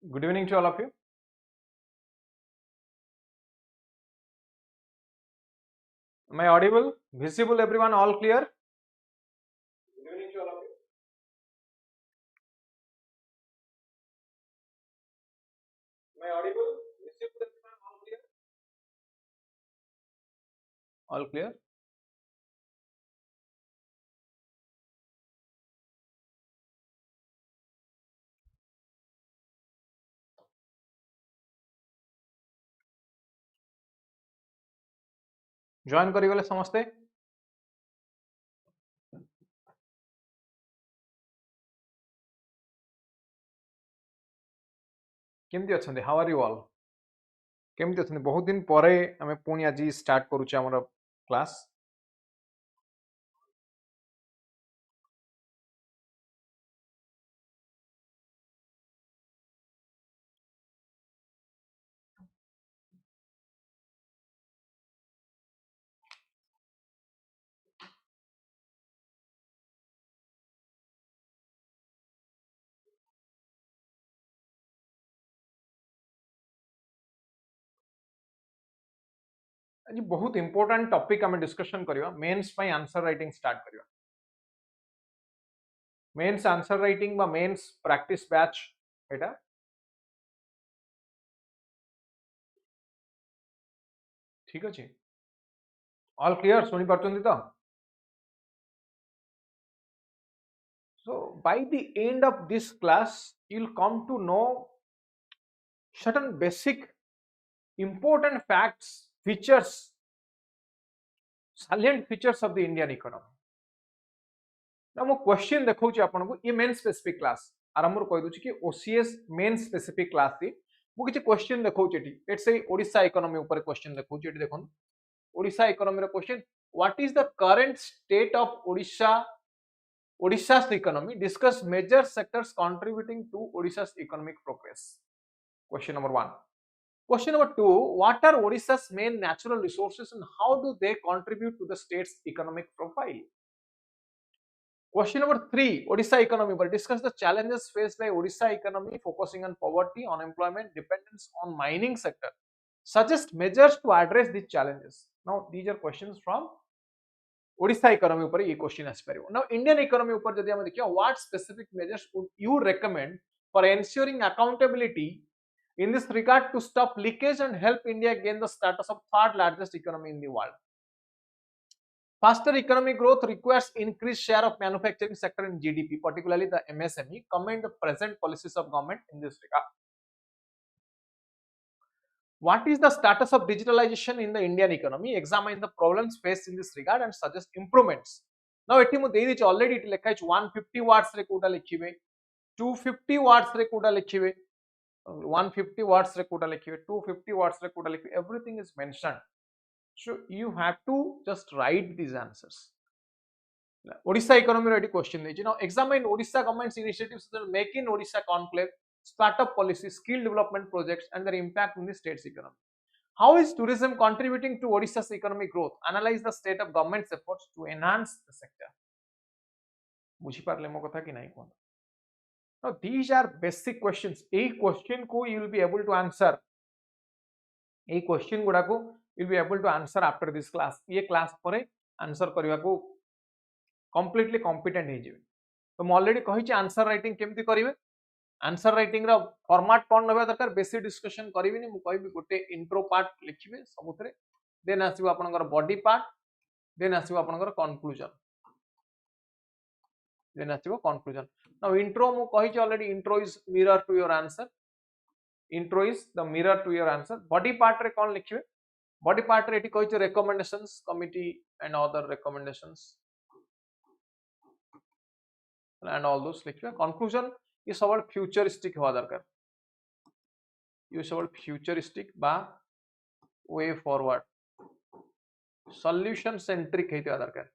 Good evening to all of you. Am I audible? Visible, everyone? All clear? Good evening to all of you. Am I audible? Visible, everyone? All clear? All clear? Join करिगले समस्ते. केमती अछंदे? How are you all? केमती अछंदे? बहुत दिन परे हमें पुणी आज start करूचे हमर क्लास. आज बहुत इंपोर्टेंट टॉपिक हमें डिस्कशन करिवा. मेंस पई आंसर राइटिंग स्टार्ट करिवा. मेंस आंसर राइटिंग बा मेंस प्रैक्टिस बैच एटा. ठीक अछि. All clear? सुनी पारछंदी तो? So by the end of this class, you'll come to know certain basic important facts, features, salient features of the Indian economy. Now mo question देखौची आपन को ये मेन स्पेसिफिक क्लास आरंभ कहि दोची कि OCS मेन स्पेसिफिक क्लास थी मु किछि question देखौची एटी लेट्स से ओडिशा इकोनॉमी ऊपर क्वेश्चन देखौची एटी देखन ओडिशा इकोनॉमी रो question what is the current state of Odisha's economy, discuss major sectors contributing to Odisha's economic progress. Question number 1. Question number 2. What are Odisha's main natural resources and how do they contribute to the state's economic profile? Question number 3. Odisha economy. But discuss the challenges faced by Odisha economy, focusing on poverty, unemployment, dependence on mining sector. Suggest measures to address these challenges. Now, these are questions from Odisha economy ऊपर ये question आसी परिबो. Now Indian economy ऊपर जदि हम देखियो what specific measures would you recommend for ensuring accountability in this regard to stop leakage and help India gain the status of third largest economy in the world? Faster economic growth requires increased share of manufacturing sector in GDP, particularly the MSME. Comment the present policies of government in this regard. What is the status of digitalization in the Indian economy? Examine the problems faced in this regard and suggest improvements. Now एठी मु देई दिच already it लेखा छि 150 watts रे Kota लिखिबे 250 watts रे Kota लिखिबे 150 watts रे Kota लिखिबे 250 watts रे Kota लिखिबे everything is mentioned, so you have to just write these answers. Odisha economy ready question देछि. Now examine Odisha government's initiatives such as Make in Odisha conclave, startup policy, skill development projects and their impact on the state's economy. How is tourism contributing to Odisha's economic growth? Analyze the state of government's efforts to enhance the sector. बुझी पारले मो कथा कि नहीं कोन? Now these are basic questions. A question को you will be able to answer. A question गुडा को you will be able to answer after this class. ये class परे answer करबा को completely competent हे जिवे. तो म ऑलरेडी कहि छि आंसर राइटिंग केमति करिवे. आंसर राइटिंग रो फॉर्मेट कोन रहबा दरकार बेसी डिस्कशन करिविनी मु कहबी गोटे इंट्रो पार्ट लिखिबे सबुतरे देन आसीबो आपनकर बॉडी पार्ट देन आसीबो आपनकर कंक्लूजन देन आसीबो कंक्लूजन. नाउ इंट्रो मु कहि छि already intro is mirror to your answer. Intro is the mirror to your answer. Body part रे कोन लिखिबे बॉडी पार्ट रे एठी कहि छि recommendations committee and other recommendations and all those लिखिबे. कंक्लूजन ये सब फ्यूचरिस्टिक होवा दरकार. ये सब फ्यूचरिस्टिक बा वे फॉरवर्ड सॉल्यूशन सेंट्रिक हेतिवा दरकार.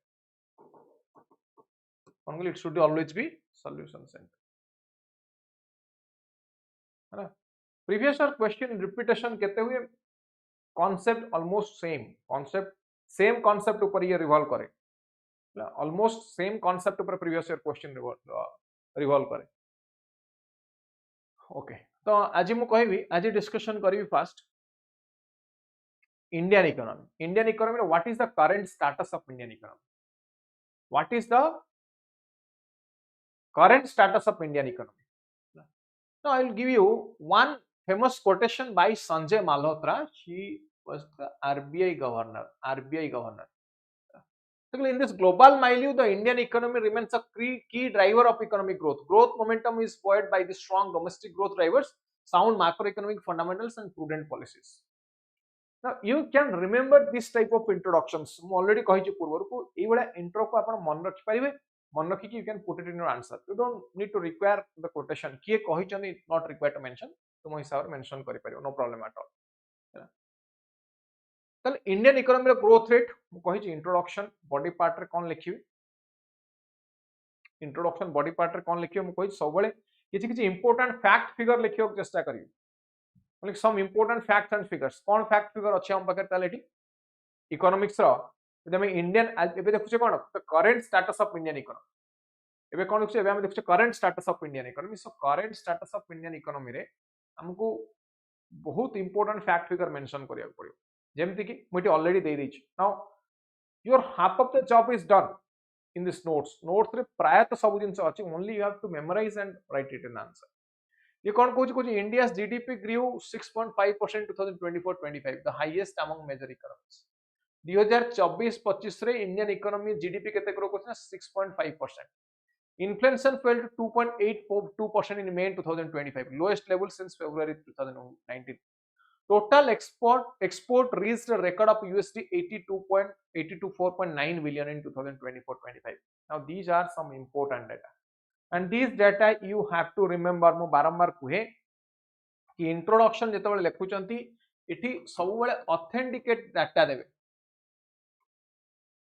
कोन it should always be solution centric. है ना. प्रीवियस ईयर क्वेश्चन रिपीटेशन केते हुए कांसेप्ट ऑलमोस्ट सेम कांसेप्ट ऊपर ये रिवॉल्व करे. ऑलमोस्ट सेम कांसेप्ट ऊपर प्रीवियस ईयर क्वेश्चन रिवॉल्व करे. ओके तो आज मु कहबी आज डिस्कशन करी fast Indian economy. Indian economy what is the current status of Indian economy, what is the current status of Indian economy. Now I will give you one famous quotation by Sanjay Malhotra. He was the RBI governor. RBI governor. So in this global milieu, the Indian economy remains a key driver of economic growth. Growth momentum is buoyed by the strong domestic growth drivers, sound macroeconomic fundamentals, and prudent policies. Now you can remember this type of introductions. I already कही पूर्व को ये वाला intro को आपण मन रखि परिबे, मन रखि you can put it in your answer. You don't need to require the quotation. किए कही चंदी not required to mention. तुम हिसाब रे mention करि परिबो, no problem at all. तल इंडियन इकोनॉमी रो ग्रोथ रेट मु कहि इंट्रोडक्शन बॉडी पार्ट रे कोन लिखिबी, इंट्रोडक्शन बॉडी पार्ट रे कोन लिखिबो मु कहि सब बेले किछि किछि इंपोर्टेंट फैक्ट फिगर लिखियो चेष्टा करियो, like some important facts and figures. कौन फैक्ट फिगर अच्छे हम पाखे ताले इकोनॉमिक्स रो जदि हम इंडियन एबे देखुचे कोन current status of Indian economy एबे कोन देखुचे एबे हम देखुचे current status of Indian economy. So current status of Indian economy रे हमको बहुत इंपोर्टेंट फैक्ट फिगर मेंशन करिया पड़ियो, जेमति कि मुटी ऑलरेडी दे दैछि। Now your half of the job is done in this notes रे प्राय तो सब जिंस अछि, only you have to memorize and write it in answer. ये कौन कहूँ India GDP grew 6.5% 2024-25, the highest among major economies. 2024-25 रे इंडियन इकोनॉमी जीडीपी केते ग्रो करछना 6.5%। Inflation fell to 2.82% in May 2025, lowest level since February 2019। Total export reached a record of USD 82.9 billion in 2024-25. Now these are some important data. And these data you have to remember. मो बारंबार कहे कि introduction जेते लिखुचंती इठी सब बेले authenticate data देबे,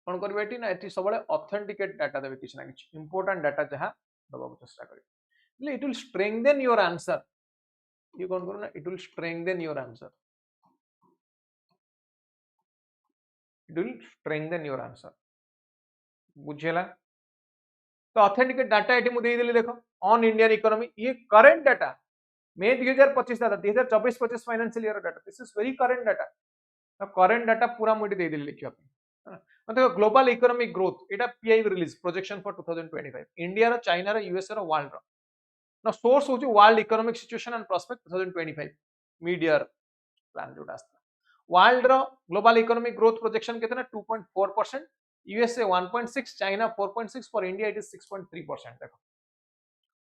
कोन करबे एठी ना एठी सब बेले ऑथेंटिकेट डाटा देबे, किछ ना किछ इंपोर्टेंट डाटा जहा दबाबो चेष्टा करिवे। It will strengthen your answer. ये कोन करू ना, it will strengthen your answer, it will strengthen your answer. बुझेला? तो ऑथेंटिकेट डाटा एटी मुझे देली, देखो ऑन इंडियन इकोनॉमी, ये current data May 2025 data, 2024-25 financial year data, this is very current data. तो करंट डाटा पूरा मुझे दे देली लिखिया पे। मतलब ग्लोबल इकोनॉमिक ग्रोथ एटा PI release projection for 2025, India row, China row, USA row, world रो। ना सोर्स होची world economic situation and prospect 2025 mid year plan जोटा आस्ता। वर्ल्ड रो ग्लोबल इकोनॉमिक ग्रोथ प्रोजेक्शन कितना 2.4%, USA 1.6, China 4.6, for India it is 6.3%. देखो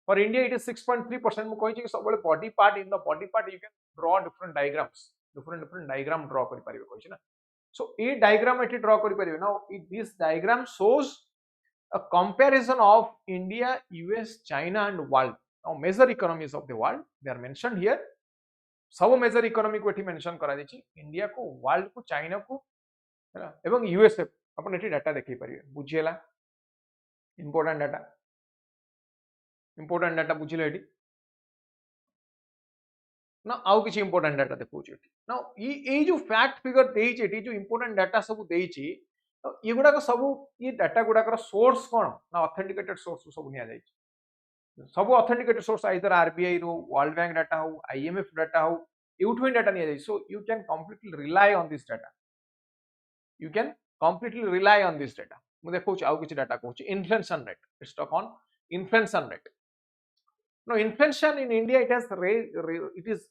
for India it is 6.3%। मु कहि छी सब बळे body part, in the body part you can draw different diagrams, different diagram draw करि परिबे कहि छी ना। सो ए डायग्राम एठी ड्रॉ करि परिबे। Now this diagram shows a comparison of India, US, China and world. Now major economies of the world they are mentioned here. सब major economy को एठी मेंशन करा दै छी, इंडिया को, वर्ल्ड को, चाइना को एवं यूएसए अपन एठी डाटा देखि परिबे। बुझिएला? इंपोर्टेंट डाटा बुझिले एठी ना। आउ किछि इंपोर्टेंट डाटा देखौ छी एठी ना। ई जो फैक्ट फिगर देइ छी एठी, जो इंपोर्टेंट डाटा सब देइ छी, तो ये गुडा को सब ये डाटा गुडा कर सोर्स कोन ना, ऑथेंटिकेटेड सोर्स सब निया जाई छी। सब ऑथेंटिकेटेड सोर्स आइदर आरबीआई रो, वर्ल्ड बैंक डाटा हो, आईएमएफ डाटा हो, यूट्यूब डाटा निया जाई। So you can completely rely on this data, you can completely rely on this data। मु देखौ छी आउ किछि डाटा कहू छी। Inflation rate, let's talk on inflation rate। Now inflation in India it is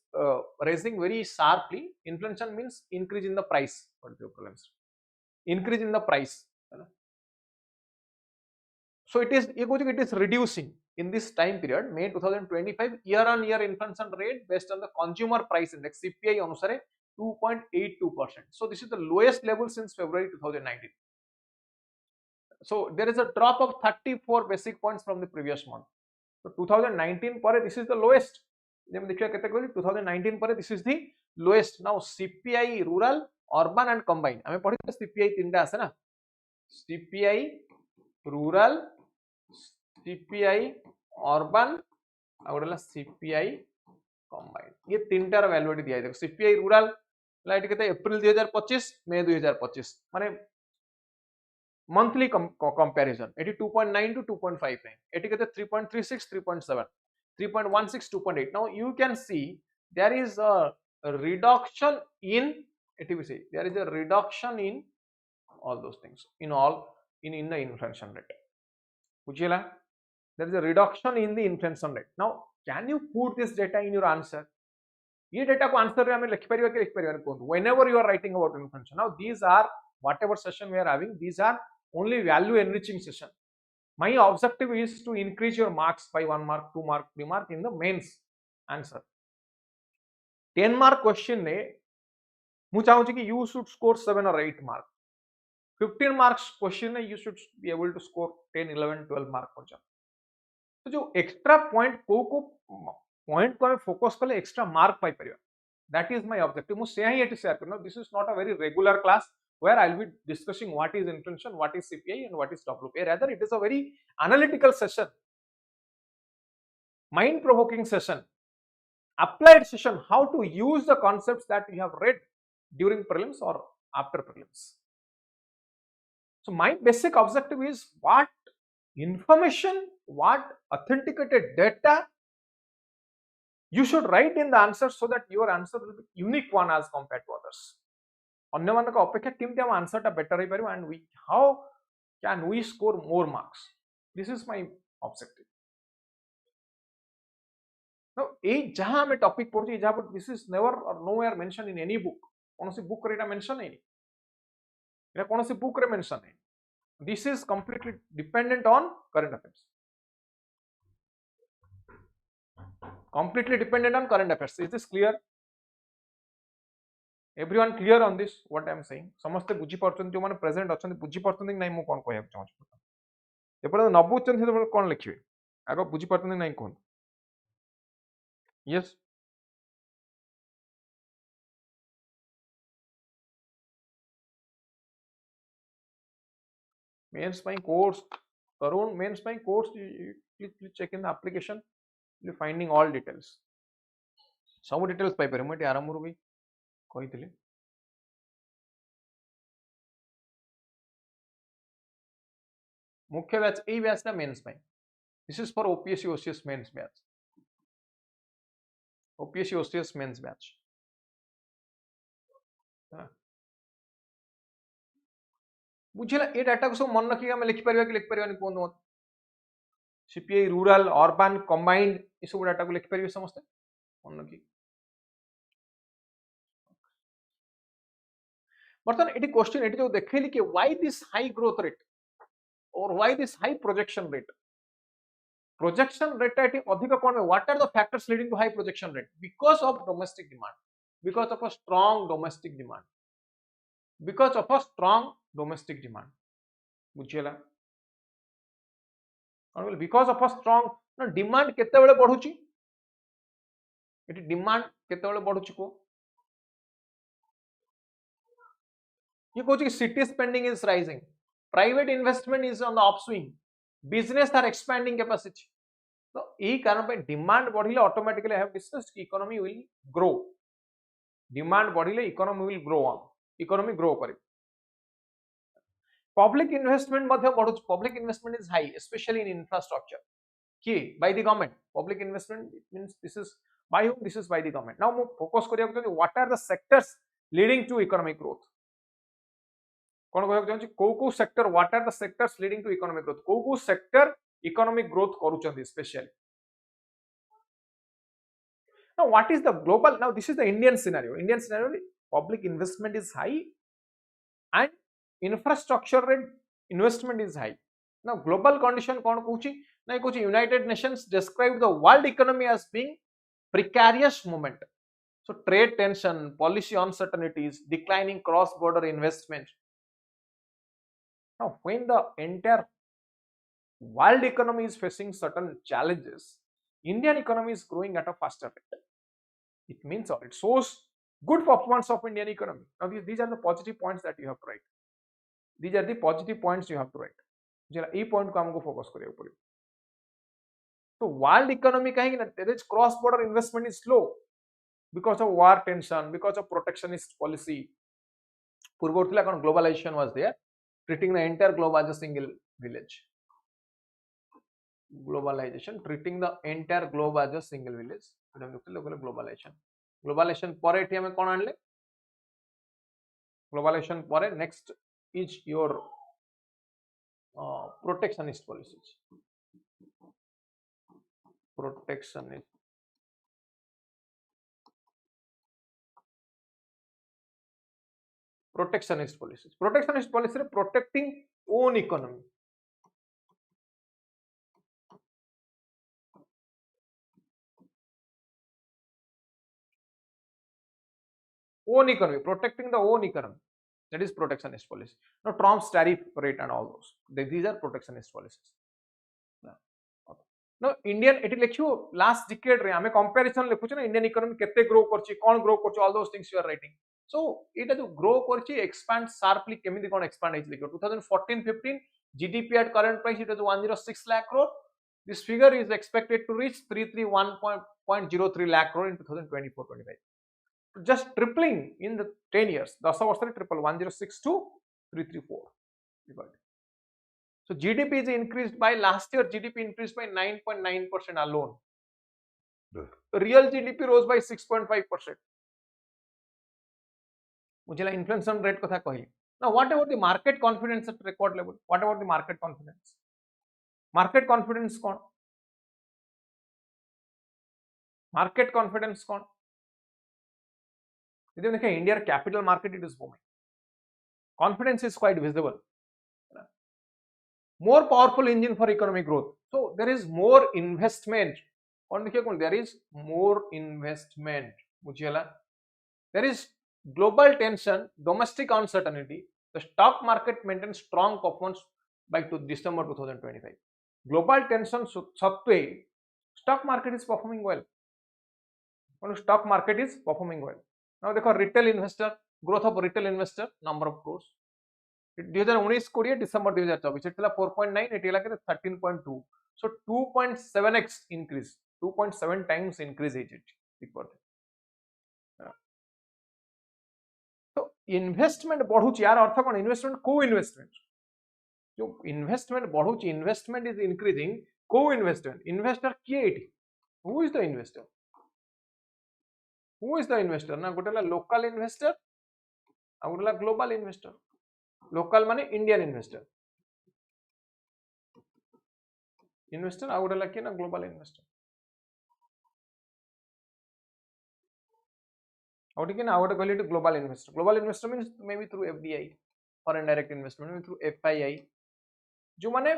rising very sharply। Inflation means increase in the price, what the problems, increase in the price। So it is reducing in this time period, May 2025, year on year inflation rate based on the consumer price index CPI अनुसारे 2.82%। So this is the lowest level since February 2019। So there is a drop of 34 basic points from the previous month। So 2019 पर this is the lowest। जब देखिए केते कहली 2019 पर this is the lowest। Now CPI rural, urban and combined, हमें पढ़ी CPI तीनटा आसे ना, CPI rural, CPI urban और CPI combined, ये तीनटार वैल्यू दिया है। देखो CPI rural लाइट केते अप्रैल 2025, मई 2025, माने monthly comparison eighty 2.9 to 2.59, eighty केते 3.36 3.7। 3.16, 2.8. Now you can see there is a reduction in, there is a reduction in all those things, in the inflation rate. Bujhila? There is a reduction in the inflation rate. Now can you put this data in your answer? This data ko answer re ame likhi pariba ki likhi pariba ni, whenever you are writing about inflation. Now these are, whatever session we are having, these are only value enriching session. My objective is to increase your marks by 1 mark, 2 mark, 3 mark in the mains answer. 10 mark question ne mu chahunchi ki you should score 7 or 8 mark. 15 marks question ne you should be able to score 10, 11, 12 mark per jump. तो जो extra point को point को focus कले extra mark पाई परिया, that is my objective. मु से ही eighty share करनो. This is not a very regular class where I will be discussing what is inflation, what is CPI and what is WPI. Rather it is a very analytical session, mind provoking session, applied session, how to use the concepts that you have read during prelims or after prelims. So my basic objective is what information, what authenticated data you should write in the answer so that your answer will be unique one as compared to others. अन्य मान का अपेक्षा केमती हम answer टा better रही परिबो and we how can we score more marks. This is my objective. Now ए जहां हमें टॉपिक पढ़छि जहां पर this is never or nowhere mentioned in any book. कोनोसी बुक रे एटा मेंशन नहीं, एटा कोनोसी बुक रे मेंशन नहीं. This is completely dependent on current affairs. Completely dependent on current affairs. Is this clear? Everyone clear on this what I am saying? समस्ते बुझी परछन जो माने प्रेजेंट अछन बुझी परछन कि नहीं मु कोन कहया चाहू छी एपर न बुझछन से कोन लिखिबे आगो बुझी परछन कि नहीं कोन. यस मेंस पाई कोर्स तरुण मेंस पाई course please check in the application, you finding all details. सब डिटेल्स पाई पर मटे आराम रु भी कहितले. मुख्य बैच ए बैच ना मेंस पाई. This is for OPSC OCS mains batch. OPSC OCS mains batch. बुझिला ए डाटा को सब मन रखी हम लिखि परिबा कि लिखि परिबा नि कोन मत. CPI रूरल अर्बन कंबाइंड ए सब डाटा को लिखि परिबे समस्त मन रखी. बर्तन एटी क्वेश्चन एटी जो देखैली कि why this high growth rate और why this high projection rate. Projection rate एटी अधिक कोन में what are the factors leading to high projection rate? Because of domestic demand, because of a strong domestic demand, because of a strong domestic demand. बुझिला कोन because of a strong ना demand केते बेले बढ़ुची, eighty demand केते बेले बढ़ुची को ये कहूँ कि city spending is rising, private investment is on the upswing, business are expanding capacity. तो यही कारण पे डिमांड बढ़िले automatically have discussed economy will grow. Demand बढ़िले economy will grow on, economy grow करे. पब्लिक इन्वेस्टमेंट मध्ये बढ़ु. Public investment is high specially in infrastructure की by the government. Public investment means this is by whom? This is by the government. Now मु focus करिया कि what are the sectors leading to economic growth. कौन कहक चाहूँ को sector what are the sectors leading to economic growth. को sector economic growth करूचंदी specially. Now what is the global? Now this is the Indian scenario. Indian scenario, public investment is high and infrastructure rate investment is high. Now global condition कौन कहूची ना कहूची United Nations describe the world economy as being precarious moment. So trade tension, policy uncertainties, declining cross border investment. Now when the entire world economy is facing certain challenges, Indian economy is growing at a faster rate. It means or it shows good performance of Indian economy. Now these are the positive points that you have to write. These are the positive points you have to write. जरा ए point को हमको focus करियो पड़े. तो world economy कहेंगे ना there is cross border investment is slow because of war tension, because of protectionist policy. पूर्व थिला कोन globalization was there, treating the entire globe as a single village. Globalization, treating the entire globe as a single village. Globalization. Globalization ପରେ ଏଠି ଆମେ କ'ଣ ଆଣିଲେ? Globalization ପରେ next is your protectionist policies. Protectionist. Protectionist policies. Protectionist policy protecting own economy. Own economy, protecting the own economy. That is protectionist policy. Now Trump's tariff rate and all those. These are protectionist policies. Now Indian, it is last decade रे हमें comparison लिखुचे ना Indian economy कितने grow करची, कौन grow करची, all those things you are writing. So it जो grow करची expand sharply केमिति कौन expand है लिखो. 2014-15 GDP at current price it was 106 lakh crore. This figure is expected to reach 331.03 lakh crore in 2024-25. Just tripling in the 10 years. 10 वर्ष triple 106 to 334. So GDP is increased by last year. GDP increased by 9.9% alone. Real GDP rose by 6.5%. मुझे inflation rate कथा कही. Now what about the market confidence at record level? What about the market confidence? Market confidence कौन? Market confidence कौन? यदि देखिए India capital market it is booming. Confidence is quite visible. More powerful engine for economic growth. So there is more investment. There is more investment. There is global tension, domestic uncertainty. The stock market maintains strong performance by December 2025. Global tension satwe, stock market is performing well. Stock market is performing well. Now देखो retail investor, growth of retail investor, number of crores. 2019-20 December 2024 it was 4.9, it was 13.2. So 2.7x increase, 2.7 times increase it. So investment बढ़ुची यार अर्थ कौन investment co-investment. जो investment बढ़ुची investment is increasing, co-investment. Investor किए इटी? Who is the investor? Who is the investor? ना गोटेला local investor, गोटेला global investor. Local माने Indian investor. Investor गोटेला किए ना global investor. Quality global investor. Global investor means maybe through FDI, foreign direct investment, maybe through FII. जो माने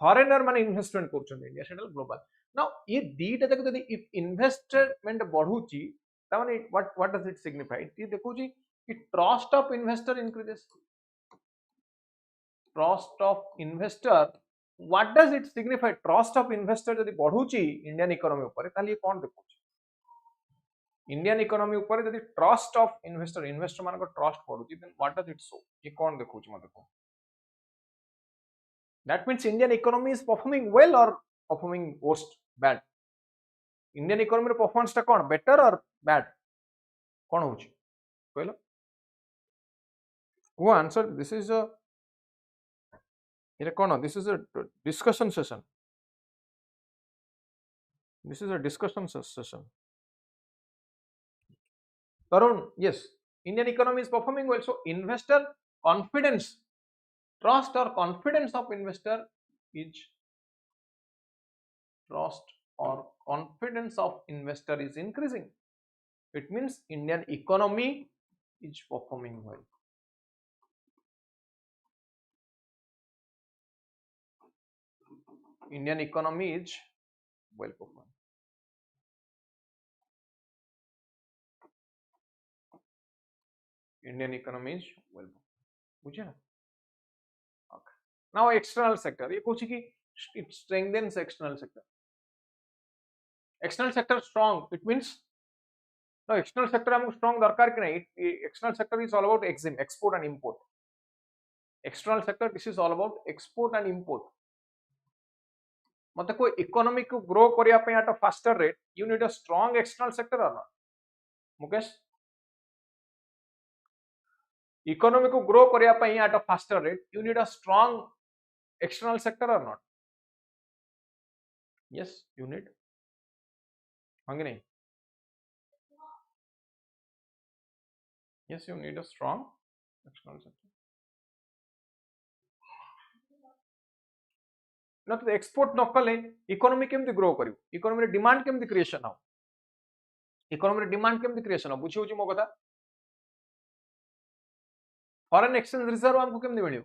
foreigner माने investment करछन India settle global. Now ये दीटा देखो यदि if investment बढ़ुची तामाने what does it signify? ये देखो जी कि trust of investor increases. Trust of investor, what does it signify? Trust of investor यदि बढ़ुची Indian economy ऊपर ताली ये कौन देखो? Indian economy ऊपर यदि trust of investor मान को trust बढ़ुची then what does it show? ये कौन देखो जी मत देखो? That means Indian economy is performing well or performing worst, bad. Indian economy performance टा कौन better or bad? कौन होची? कहलो? Who answered? This is a this is a discussion session. This is a discussion session. Tarun, yes, Indian economy is performing well. So investor confidence, trust or confidence of investor is trust or confidence of investor is increasing. It means Indian economy is performing well. Indian economy is well performing. Indian economy is well performing. Okay. Now external sector. ये पूछी कि it strengthens external sector. External sector strong. It means no external sector हमको strong दरकार कि नहीं. External sector is all about export and import. External sector this is all about export and import. मतलब कोई economy को grow करिया पे at a faster rate, you need a strong external sector or not? Mukesh? Economy को grow करिया पे at a faster rate, you need a strong external sector or not? Yes, you need. Hangi nahi? Yes, you need a strong external sector. ना तो export न कले economy केमती grow करियो, economy रे डिमांड केमती क्रिएशन हो, इकोनॉमी रे डिमांड केमती क्रिएशन हो, बुझी होची मो कथा. फॉरेन एक्सचेंज रिजर्व हमको केमती मिलियो,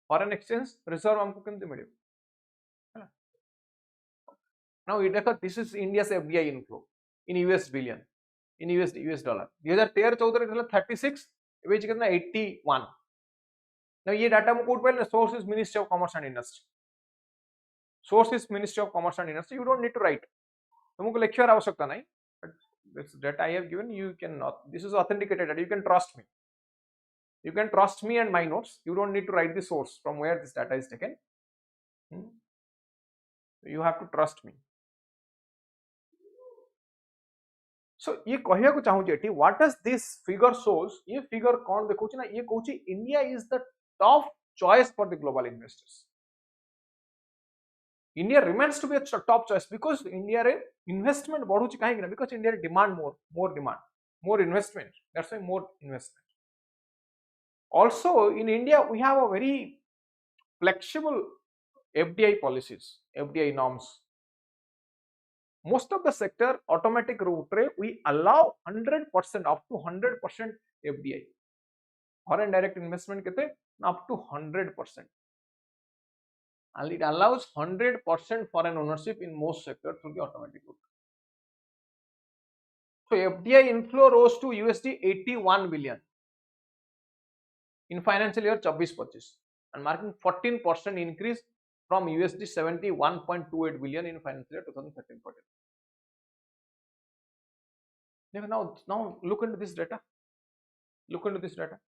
फॉरेन एक्सचेंज रिजर्व हमको केमती मिलियो. Now we देखो this is India's FDI inflow in US billion, in US dollar. 2013-14 रे 36, एबे कितना 81. Now ये डाटा मो कोड पहले source is Ministry of Commerce and Industry. Source is Ministry of Commerce and Industry. You don't need to write. तुमको लिखियो आवश्यकता नहीं. But this data I have given you cannot. This is authenticated data. You can trust me. You can trust me and my notes. You don't need to write the source from where this data is taken. You have to trust me. So ये कहया को चाहूँ जेठी, what does this figure shows? ये figure कौन देखो ची ना, ये कहूँ ची India is the top choice for the global investors. India remains to be a top choice because India रे investment बढ़ू ची काहे कि ना, because India demand more demand, more investment. That's why more investment. Also in India we have a very flexible FDI policies, FDI norms. Most of the sector automatic route रे we allow 100% up to 100% FDI. Foreign direct investment kete up to 100%. And it allows 100% foreign ownership in most sectors through the automatic route. So FDI inflow rose to USD 81 billion in financial year 24-25 and marking 14% increase from USD 71.28 billion in financial year 2013-14. Now look into this data. Look into this data.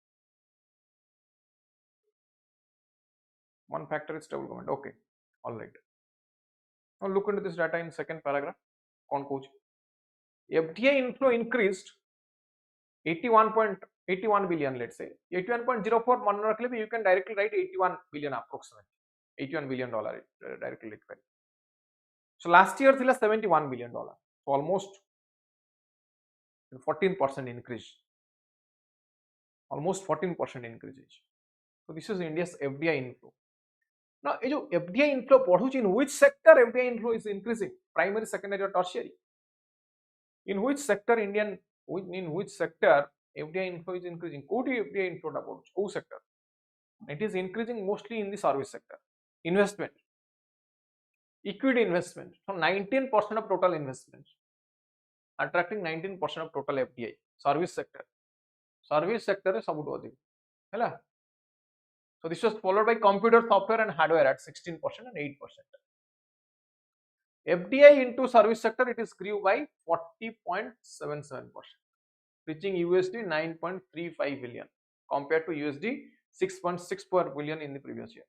One factor is stable government. Okay, all right. Now look into this data in second paragraph. Con coach. FDI inflow increased 81.81 billion. Let's say 81.04. Man rakh le, you can directly write 81 billion approximately. $81 billion directly लिख. So last year thila $71 billion. So almost 14% increase. Almost 14% increase. So this is India's FDI inflow. Now, ये जो FDI inflow पढ़ुची, in which sector FDI inflow is increasing? Primary, secondary, or tertiary? In which sector in which sector FDI inflow is increasing? कोटी FDI inflow टा पढ़ुची, कोई sector? It is increasing mostly in the service sector. Investment, equity investment. So 19% of total investment, attracting 19% of total FDI. Service sector is सबुठु अधिक, हैला? So this was followed by computer, software and hardware at 16% and 8%. FDI into service sector, it is grew by 40.77%, reaching USD 9.35 billion compared to USD 6.64 billion in the previous year.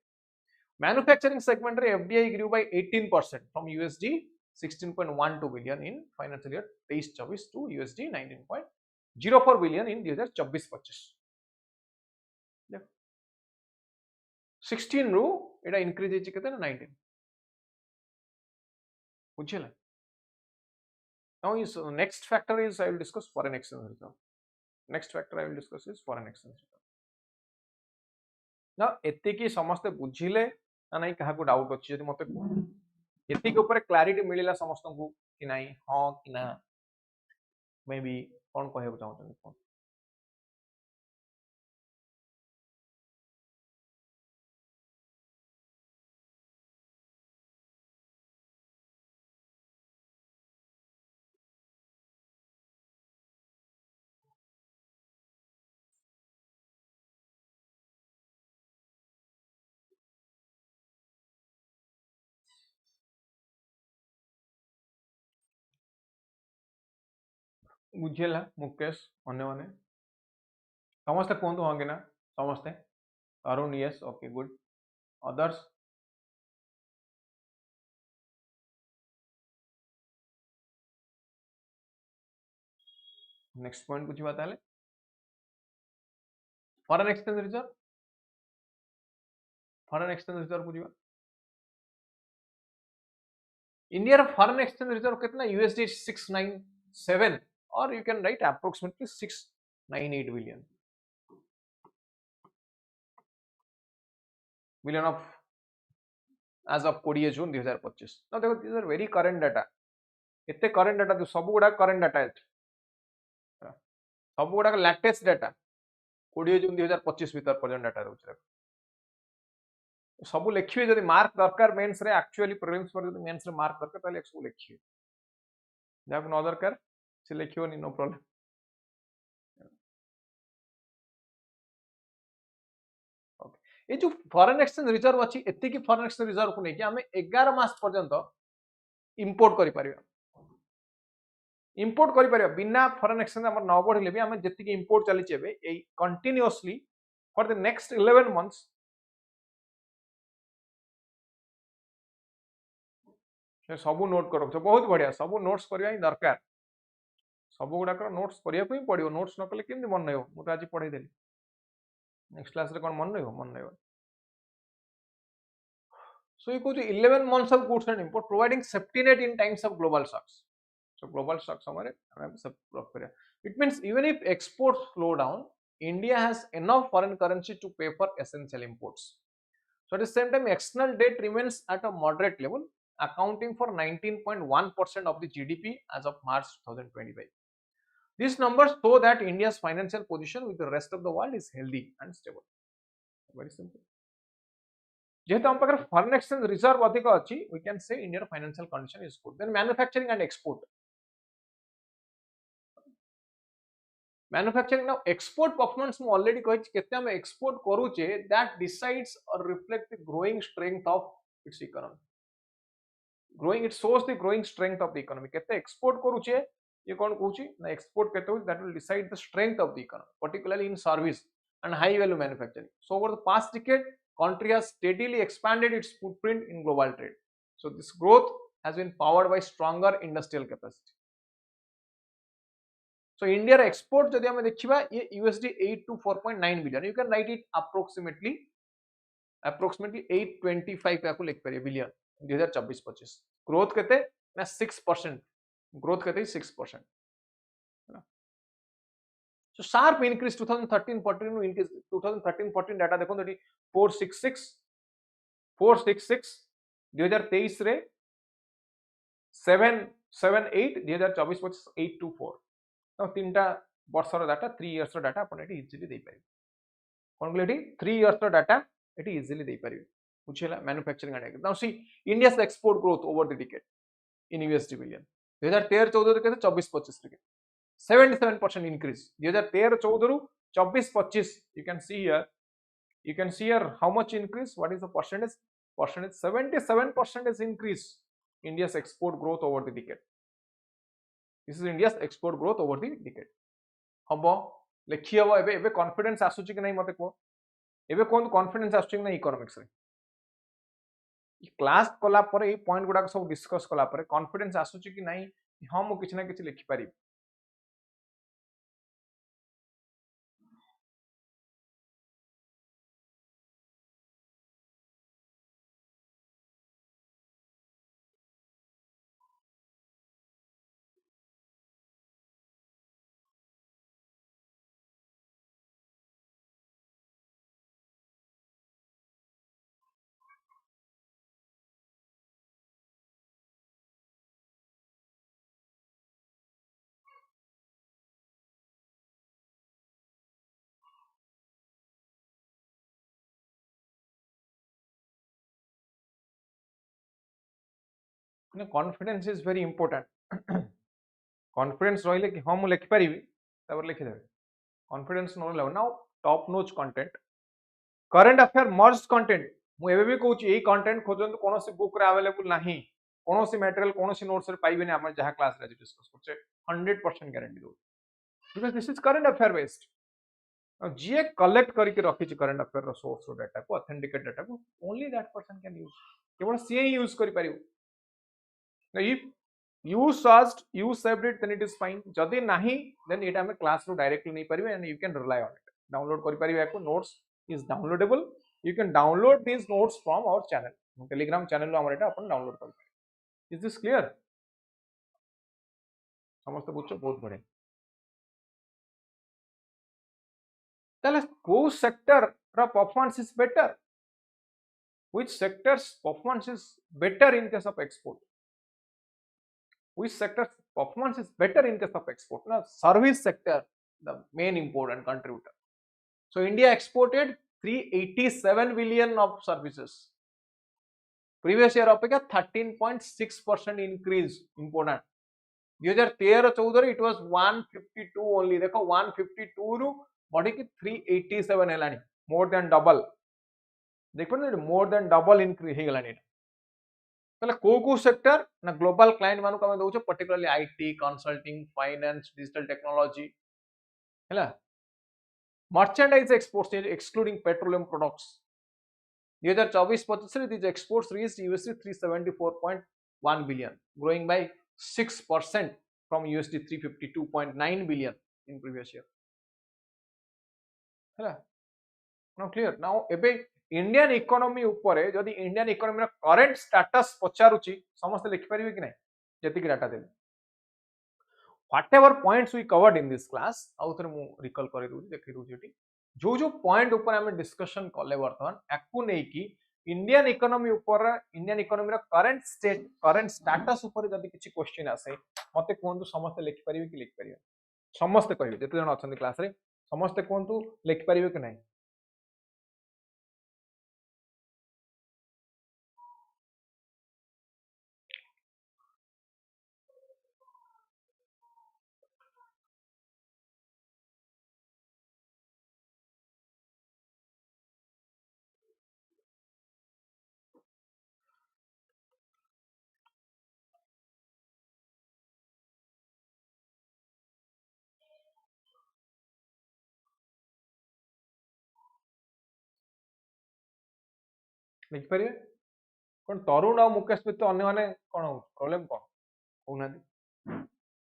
Manufacturing segment FDI grew by 18% from USD 16.12 billion in financial year 23-24 to USD 19.04 billion in 2024-25. 16 रू एटा increase हेची केते ना 19. बुझिला. Now is next factor is I will discuss foreign exchange reserve. Next factor I will discuss is foreign exchange reserve. Now एतिकी समस्त बुझिले ना नहीं, कहा को doubt अछि जदि मते एतिकी ऊपर क्लैरिटी मिलिला समस्त को कि नहीं हां कि ना, मे बी कोन कहबो चाहउछन कोन. बुझिला मुकेश अन्य माने समस्त कोन होंगे ना समस्त. Arun yes, okay, good. Others? Next point बुझी बात है. Foreign exchange reserve. Foreign exchange reserve बुझी. India foreign exchange reserve कितना USD 697 or you can write approximately 698 billion of as of 20 June 2025. now देखो these are very current data एते current data तो सब गुडा current data है सब गुडा latest data 20 June 2025 भीतर पर्यंत डाटा रहउछ सब लिखिए जदि मार्क दरकार मेंस रे एक्चुअली प्रीलिम्स पर जदि मेंस रे मार्क दरकार ताले सब लिखिए जब न दरकार से लिखियो नी नो प्रॉब्लम ओके ए जो फॉरेन एक्सचेंज रिजर्व अछि एति की फॉरेन एक्सचेंज रिजर्व को नै कि हमें 11 मास पर्यंत इंपोर्ट करि परिबा बिना फॉरेन एक्सचेंज हमर न बढ़ले भी हमें जति की इंपोर्ट चली छेबे ए continuously for the next 11 months सबू नोट कर बहुत बढ़िया सबू नोट्स करबा ही दरकार सब गुड़ाक नोट्स करिया को ही पड़ियो नोट्स न कले केमि मन रहइबो मु तो आज पढ़ाई देली नेक्स्ट क्लास रे कोन मन रहइबो so you could 11 months of goods and import providing safety net in times of global shocks so global shocks hamare hame सब proper it means even if exports slow down India has enough foreign currency to pay for essential imports so at the same time external debt remains at a moderate level accounting for 19.1% of the GDP as of March 2025. These numbers show that India's financial position with the rest of the world is healthy and stable. Very simple. जेहेतु हम पाखर foreign exchange reserve अधिक अछि we can say India's financial condition is good. Then manufacturing and export. Manufacturing now export performance mu already कहि केते हम export करूचे that decides or reflect the growing strength of its economy. Growing it shows the growing strength of the economy. केते export करूचे ये कौन कहूची ना export केते होची that will decide the strength of the economy particularly in service and high value manufacturing. So over the past decade country has steadily expanded its footprint in global trade. So this growth has been powered by stronger industrial capacity. So India export जदि हमें देखिबा ये USD 8 to 4.9 billion you can write it approximately 825 याको लिख परिए billion 2024-25 growth केते ना 6% growth केते 6% so sharp increase 2013-14 increase 2013-14 data देखो तो 466 2023 रे 778 2024-25 824 तो तीनटा वर्षर डाटा 3 इयर्स डाटा अपन एटी इजीली दे पारि कोन कहले 3 इयर्स डाटा एटी इजीली दे पारि बुझिला manufacturing and now see India's export growth over the decade in USD billion 2013-14 रे केते 24-25 रे 77% increase 2013-14 रू 24-25 you can see here how much increase what is the percentage 77% increase India's export growth over the decade. This is India's export growth over the decade. हबो लेखि हबो एबे confidence आसुची कि नहीं मते को एबे कोन कॉन्फिडेंस आसुची कि नहीं इकोनॉमिक्स रे क्लास कला पर ए पॉइंट गुडा सब डिस्कस कला पर कॉन्फिडेंस आसुची कि नहीं हम मु किछ ना किछ लिखि पारि confidence is very important confidence रहिले कि हम लिखि परिबी तबर लिखि देबे कॉन्फिडेंस न रहले now top notch content current affair merge content मु एबे भी कहूची एई कंटेंट खोजन कोनोसी बुक रे अवेलेबल नाही कोनोसी मटेरियल कोनोसी नोट्स रे पाइबे नै हम जहा क्लास रे डिस्कस करछे 100% गारंटी दो because this is current affair based J collect करके रखी करंट अफेयर रो सोर्स रो डाटा को ऑथेंटिकेट डाटा को only that person can use केवल सी ही यूज करि परियो if you searched you saved it then it is fine जदि नहीं then it हमें क्लास रो डायरेक्टली नहीं परिबे and you can rely on it download करि परिबे याको notes is downloadable you can download these notes from our channel telegram channel रो हमर एटा अपन download करि Is this clear? समस्त बुझ बहुत बढ़िया ताले को सेक्टर रा performance is better which sectors performance is better in case of export which sectors performance is better in case of export now service sector the main important contributor so India exported 387 billion of services previous year अपेक्षा 13.6% increase important 2013-14 it was 152 only देखो 152 रु बढ़ी कि 387 हेलानी more than double देखो ना more than double increase हे गलानी ताले को sector ना ग्लोबल क्लाइंट मानु का दउछ particularly IT consulting finance digital technology हैला merchandise exports excluding petroleum products 2024-25 रे these exports reached USD 374.1 billion growing by 6% from USD 352.9 billion in previous year हैला now clear now एबे इंडियन इकोनॉमी ऊपर जदि Indian economy current status पचारुची समस्त लिखि परिबे कि नै जतिक डाटा देबे whatever points we covered in this class आउथरे मु रिकॉल करि दउची देखि दउची एटी जो जो पॉइंट ऊपर हमें डिस्कशन कले वर्तमान एकु नै कि इंडियन इकोनॉमी ऊपर इंडियन इकोनॉमी रा करंट स्टेटस ऊपर जदि किछि क्वेश्चन आसे मते कोनतु समस्त लिखि परिबे कि लिखि परिबे समस्त कहिबे जते जण अछन क्लास रे समस्त कोनतु लिखि परिबे कि नै लिखि परिबे कोन तरुण और मुकेश व्यतीत अन्य माने कोन प्रॉब्लम कोन होना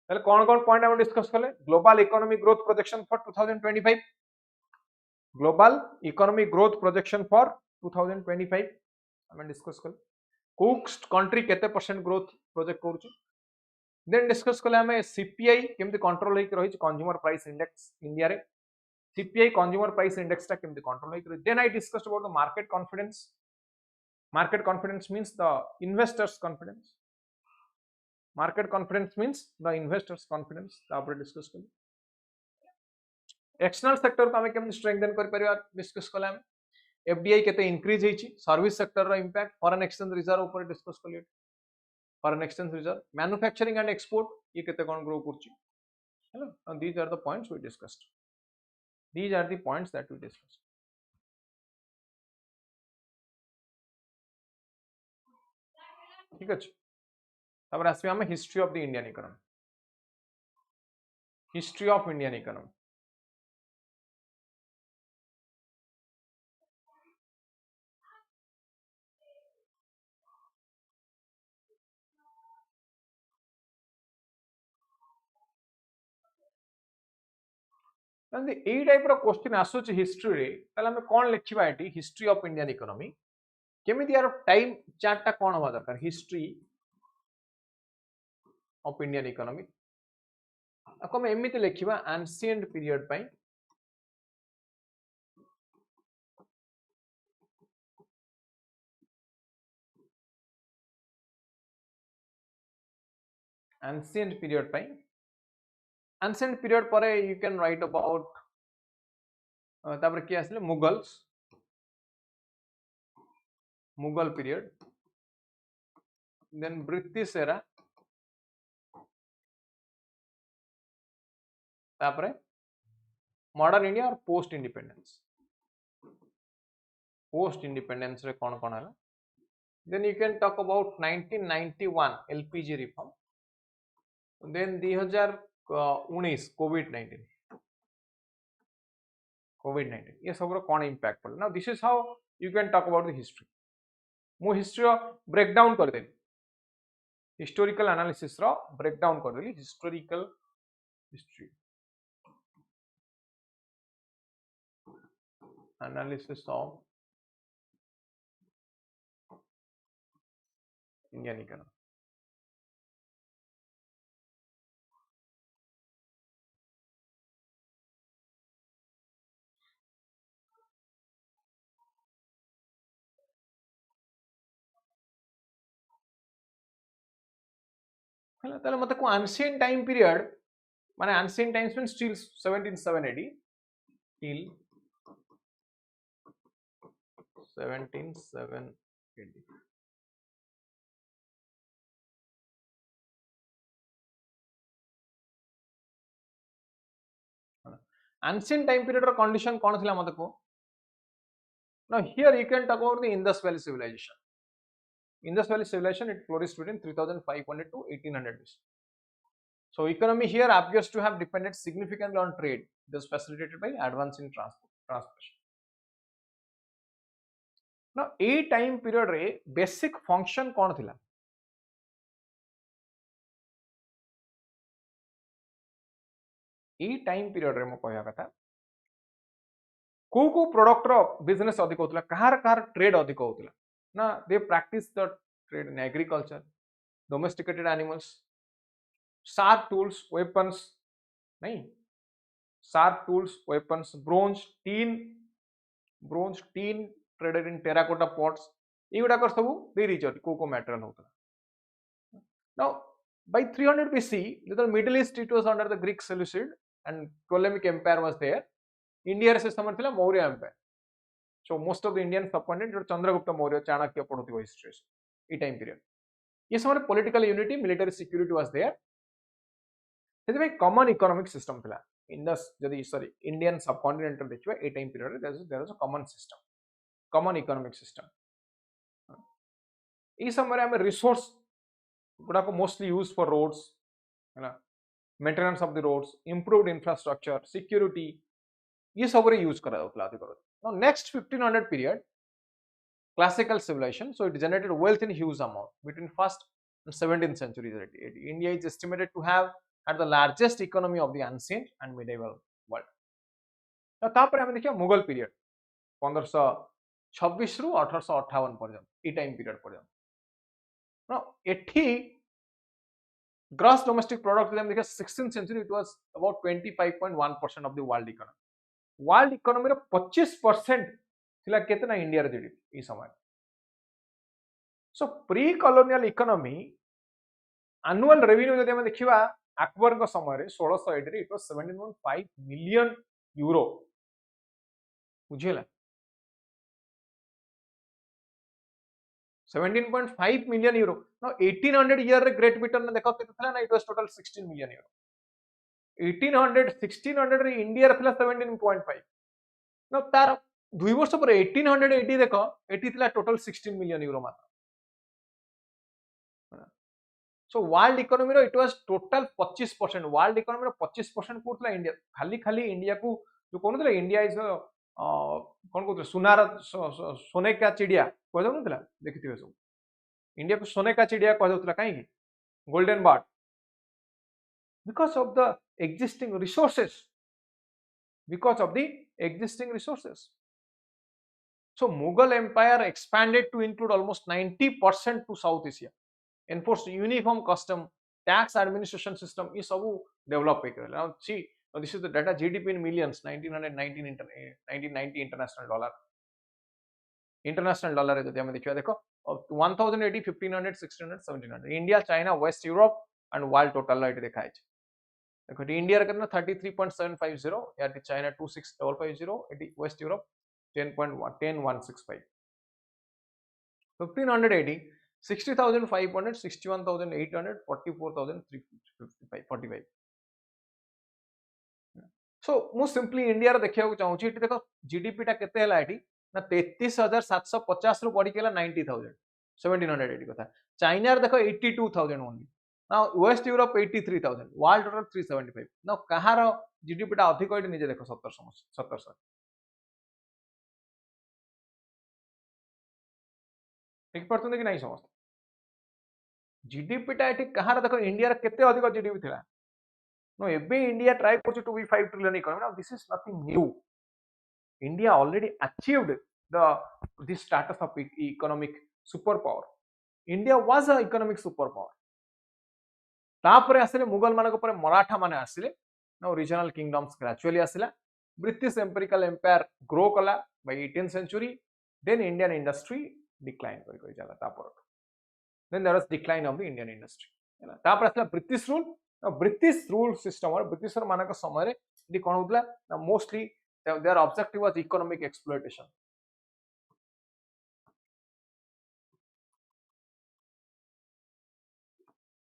ताले कोन पॉइंट हम डिस्कस कले global economic growth projection for 2025 global economic growth projection for 2025 हम डिस्कस कले कुक्स कंट्री केते परसेंट ग्रोथ प्रोजेक्ट करूची देन डिस्कस कले हमें सीपीआई केमति कंट्रोल होई रही कंज्यूमर प्राइस इंडेक्स इंडिया रे सीपीआई कंज्यूमर प्राइस इंडेक्स टा केमति कंट्रोल होई then I discussed about the market confidence means the investors confidence market confidence means the investors confidence तापर डिस्कस कले एक्सटर्नल सेक्टर को हमें केमति स्ट्रेंथन कर परिबा डिस्कस कले हम एफडीआई केते इंक्रीज हेची सर्विस सेक्टर रो इंपैक्ट फॉरेन एक्सचेंज रिजर्व ऊपर डिस्कस कले foreign exchange reserve manufacturing and export ये केते कोन ग्रो करची hello these are the points we discussed these are the points that we discussed ठीक अछि तब आसबे हम history of the Indian economy history of Indian economy ए टाइप रो क्वेश्चन आसुची हिस्ट्री रे ताले हम कोन लिखिबा एटी हिस्ट्री ऑफ इंडियन इकोनॉमी केमिति यार टाइम चार्ट टा कोन होबा दरकार history of Indian economy ako हम एमिति लिखिबा एंशिएंट पीरियड पई ancient period पई ancient period पर you can write about तापर के आसले Mughal period then British era तापर मॉडर्न इंडिया और पोस्ट इंडिपेंडेंस रे कोन कोन हला then you can talk about 1991 LPG reform then 2019 COVID-19 ये सब रो कोन इंपैक्ट पड़ला now this is how you can talk about the history मु हिस्ट्री रो ब्रेक डाउन कर देली हिस्टोरिकल एनालिसिस रो ब्रेक डाउन कर देली historical history analysis of Indian economy ହେଲା ତାହେଲେ ମତେ को ancient time period माने ancient times means till 17780 till 17780 ancient time period ର condition कौन थिला मते को now here you can talk about the Indus Valley civilization. Indus Valley civilization it flourished between 3500 to 1800 BC. So economy here appears to have depended significantly on trade. It was facilitated by advance in transportation. Now a time period रे basic function कौन थिला ए time period रे मो कहया कथा को product रो business अधिक होतला कहार trade अधिक होतला ना they practise the trade in agriculture domesticated animals sharp tools weapons नहीं sharp tools weapons bronze tin traded in terracotta pots एगुडा कर सब दे रिच को मटेरियल होतला now by 300 BC the Middle East it was under the Greek Seleucid and Ptolemaic Empire was there. India से समय थिला Maurya empire. So most of the Indian subcontinent जो चंद्रगुप्त मौर्य चाणक्य पढ़ुथिबो हिस्ट्री ए टाइम पीरियड ये समय political unity military security was there सेते common economic system थिला इंडस जदी सॉरी इंडियन सबकॉन्टिनेंट देखिबा ए time period there is a common system common economic system ई समय हम रिसोर्स गुडा को मोस्टली यूज फॉर रोड्स है ना maintenance of the roads improved infrastructure security ये सब रे यूज करा होतला अधिक now next 1500 period classical civilisation so it generated wealth in huge amount between first and 17th centuries. India is estimated to have had the largest economy of the ancient and medieval world. Now तापर हम देखिए Mughal period 1526 रु 1858 पर्यंत ई time period पर्यंत now एठी gross domestic product हम देखिए 16th century it was about 25.1% of the world economy रे 25% थिला केतना इंडिया रे जीडीपी ई समय so pre colonial economy annual revenue जदि हम देखिबा अकबर को समय रे 1680 रे it was 17.5 million euro बुझिला 17.5 million euro now 1800 year रे ग्रेट ब्रिटेन ने देखो केते थला ना it was total 16 million euro 1600 रे इंडिया रे थला 17.5 now तार 2 वर्ष पर 1880 देखो एटी थला टोटल 16 million euro मात्र so world economy रो it was total 25% world economy रो 25% कोथला इंडिया खाली इंडिया को जो कोनथला इंडिया इज कोन कोथला सुनार सोने का चिड़िया कहदो नथला देखिथिबे सब इंडिया को सोने का चिड़िया कहदोतला काहे की golden bird because of the existing resources so Mughal empire expanded to include almost 90% to South Asia enforced uniform custom tax administration system is सब develop now see this is the data GDP in millions 1990 international dollar है जदि हम देखिबा देखो 1080 1500 1600 1700 India China West Europe and world total light देखा है देखो India रे कितना 33.750 या चाइना 26550 एटी वेस्ट यूरोप 10165 1580 60,500 61,800 44,355 45 so मु सिंपली इंडिया रे देखिया को चाहूची एटी देखो जीडीपी टा केते हला एटी ना 33,750 रु बढ़ी केला 90,000 1780 कथा चाइना रे देखो 82,000 only now West Europe 83,000 world total 375 now कहार जीडीपी टा अधिक एटी निजे देखो 1700 ठीक परतुन कि नहीं समस्त जीडीपी टा एटी कहार देखो इंडिया रे केते अधिक जीडीपी थिला नो एबे इंडिया ट्राई करछ to be 5 trillion economy now this is nothing new India already achieved this status of economic superpower. India was an economic superpower. तापरे आसिले मुगल मानक परे मराठा माने आसिले now regional kingdoms gradually आसिला British imperial empire grow कला by 18th century then Indian industry decline करी जाला तापर then there was decline of the Indian industry तापर आसला ब्रिटिश रूल सिस्टम और ब्रिटिशर मानक समय रे कोन होतला mostly their objective was economic exploitation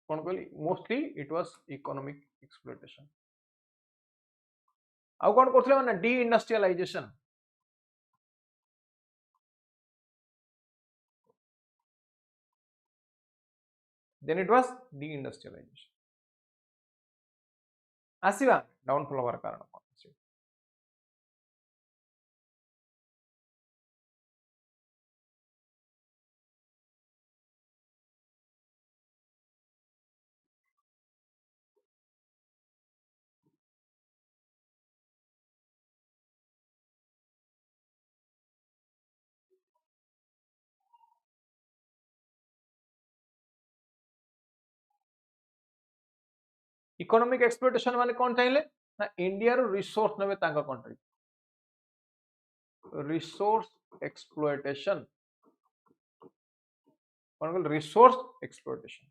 कोन कहली mostly it was economic exploitation आउ कोन करथले माने deindustrialisation then it was deindustrialization आसीबा डाउनफॉल होबार कारण कोन अछि इकोनॉमिक एक्सप्लॉयटेशन माने कोन चाहिले ना इंडिया रो रिसोर्स नेबे तांका कंट्री रिसोर्स एक्सप्लॉयटेशन कोन कहल resource exploitation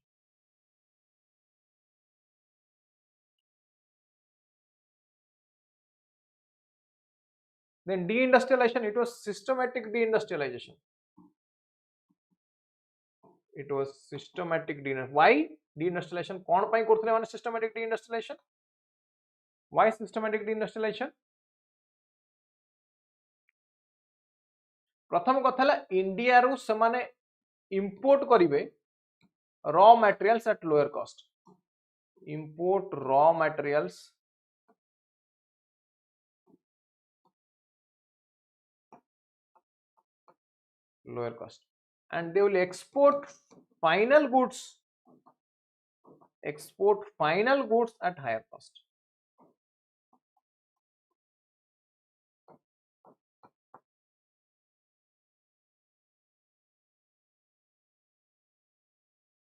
then deindustrialization it was systematic deindustrialization it was systematic why deindustrialization कोन पई करथले माने systematic deindustrialization why systematic deindustrialization प्रथम कथा इंडिया रु से माने इंपोर्ट करिवे raw materials at lower cost import raw materials lower cost and they will export final goods at higher cost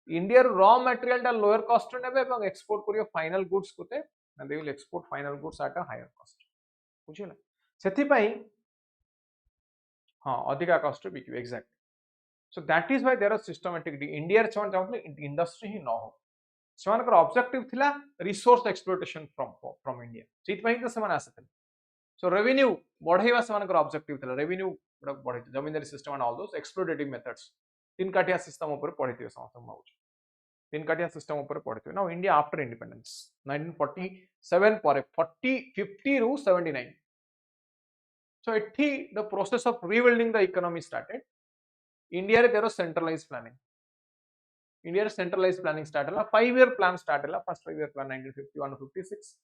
India raw material टा lower cost नेबे एवं export करियो final goods Kote and they will export final goods at a higher cost बुझिला सेथि पई हां अधिका cost बिकियो exact so that is why there are systematic India छन चाहतले इंडस्ट्री ही न हो सेमानकर ऑब्जेक्टिव थिला रिसोर्स एक्सप्लॉयटेशन फ्रॉम इंडिया सेति पई तो सेमान आसते सो रेवेन्यू बढ़ाइबा सेमानकर ऑब्जेक्टिव थिला रेवेन्यू बढ़ाइ zamindari system and all those exploitative methods तीन काटिया सिस्टम ऊपर पढ़िथियो समस्त माउच तीन काटिया सिस्टम ऊपर पढ़िथियो नाउ इंडिया आफ्टर इंडिपेंडेंस 1947 पर 50 रू 79 so the process of rebuilding the economy started india there was centralized planning india centralized planning started 5-year plan started first 5-year plan 1951 to 56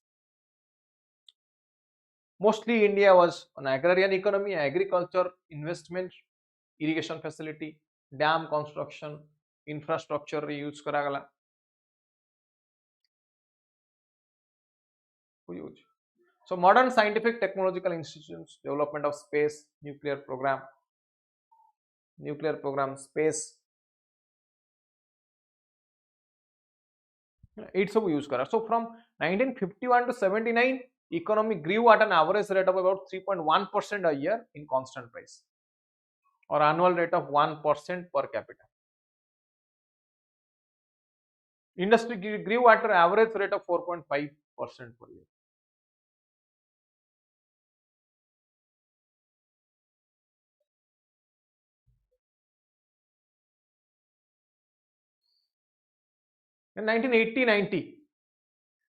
mostly india was an agrarian economy agriculture investment irrigation facility dam construction infrastructure use करा गला so modern scientific technological institutions development of space nuclear program space it's सब use करा so from 1951 to 79 economy grew at an average rate of about 3.1% a year in constant price or annual rate of 1% per capita industry grew at an average rate of 4.5% per year in 1980-90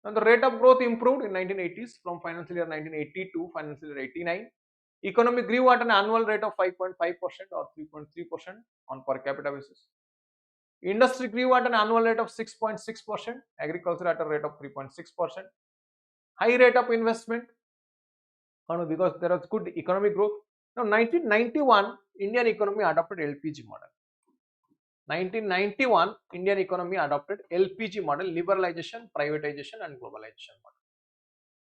and the rate of growth improved in 1980s from financial year 1980 to financial year 89 economy grew at an annual rate of 5.5% or 3.3% on per capita basis industry grew at an annual rate of 6.6% agriculture at a rate of 3.6% high rate of investment because there was good economic growth now 1991 indian economy adopted lpg model 1991 Indian economy adopted LPG model liberalization privatization and globalization model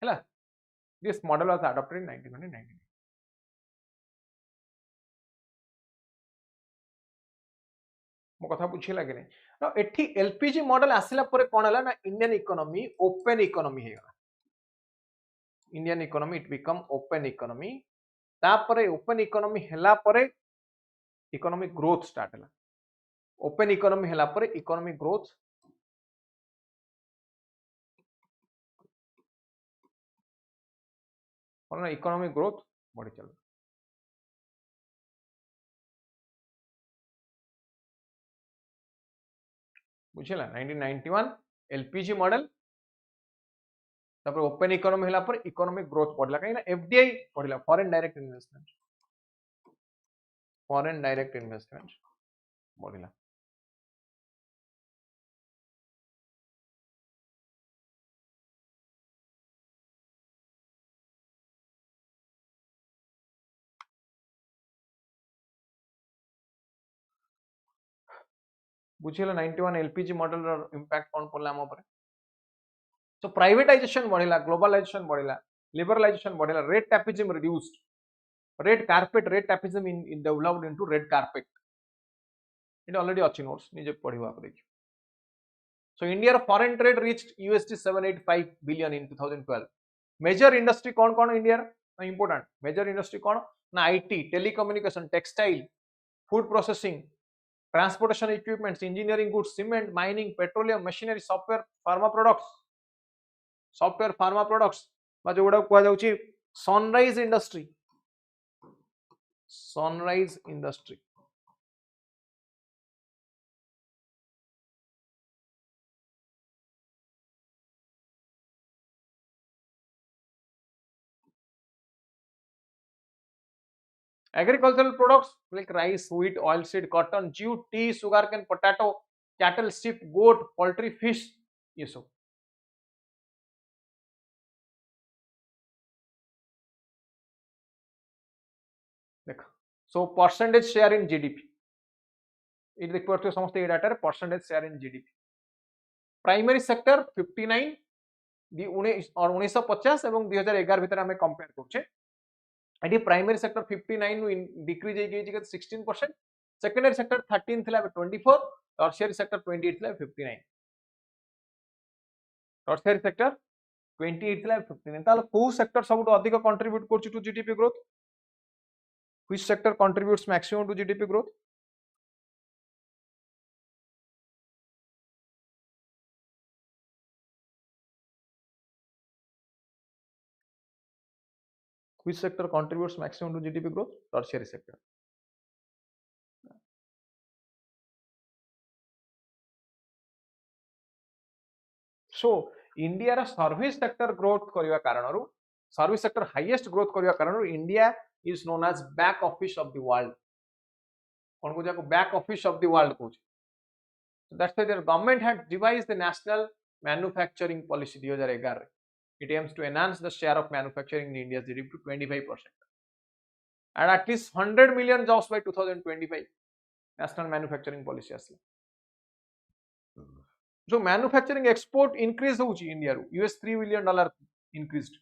hela this model was adopted in 1999 मो कथा बुझिला कि नै ना एठी LPG model आसिला परे कोन हला ना Indian economy open economy हे गला Indian economy it become open economy तापरे ओपन इकोनॉमी हेला परे इकोनॉमिक ग्रोथ स्टार्ट हला ओपन इकोनॉमी हेला परे इकोनॉमिक ग्रोथ कौन ना इकोनॉमिक ग्रोथ बढ़ी चल बुझेला 1991 एलपीजी मॉडल तापर ओपन इकोनॉमी होला पर इकोनॉमिक ग्रोथ बढ़ला कहीं ना एफडीआई बढ़ला फॉरेन डायरेक्ट इन्वेस्टमेंट बढ़ला बुझेला 91 एलपीजी मॉडल रो इंपैक्ट कौन पड़ला हम ऊपर सो प्राइवेटाइजेशन बढ़ला ग्लोबलाइजेशन बढ़ला लिबरलाइजेशन बढ़ला red tapism reduced red carpet red tapism in developed into red carpet it already अच्छी नोट्स निजे पढ़िबा को देखियो so India foreign trade reached $785 billion in 2012 major industry कौन इंडिया इंपोर्टेंट मेजर इंडस्ट्री कौन ना IT telecommunication textile food processing transportation equipments engineering goods cement mining petroleum machinery software pharma products बा जोड़ा कुआ जाउची sunrise industry agricultural products like rice wheat oilseed cotton jute tea sugarcane potato cattle sheep goat poultry fish ये सब देख so percentage share in GDP ये देख पारछो समस्त ये डाटा रे percentage share in GDP primary sector 59 और 1950 एवं 2011 भितर हमें कंपेयर करछे एटी प्राइमरी सेक्टर 59 नु डिक्रीज हे गेजी 16% सेकेंडरी सेक्टर 13 थिला 24 टर्शियरी सेक्टर 28 थिला 59 टर्शियरी सेक्टर 28 थिला 59 ताले को सेक्टर सबटो अधिक कंट्रीब्यूट करछि to GDP growth which sector contributes maximum to GDP growth which sector contributes maximum to GDP growth? Tertiary sector. So India रा service sector growth करिवा कारणरु सर्विस सेक्टर हाईएस्ट ग्रोथ करिवा कारणरु India is known as back office of the world कोन को जाको back office of the world को so that's why the government had devised the national manufacturing policy 2011 it aims to enhance the share of manufacturing in India's GDP to 25% and at least 100 million jobs by 2025 national manufacturing policy asla so manufacturing export increase hochi India ru US $3 billion increased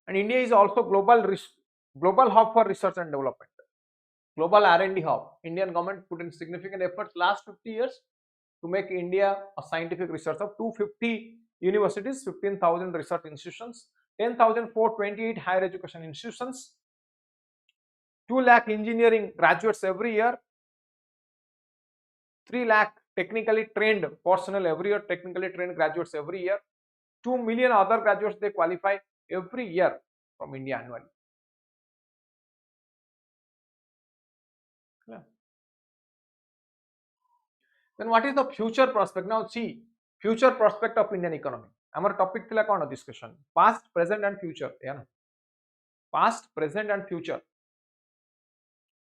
and India is also global hub for research and development global R&D hub Indian government put in significant efforts last 50 years to make India a scientific research of 250 universities 15,000 research institutions 10,428 higher education institutions 2 lakh engineering graduates every year 3 lakh technically trained personnel every year technically trained graduates every year 2 million other graduates they qualify every year from India annually. Yeah. Then what is the future prospect? Now see future prospect of Indian economy. Our topic thila kon discussion past present and future yeah past present and future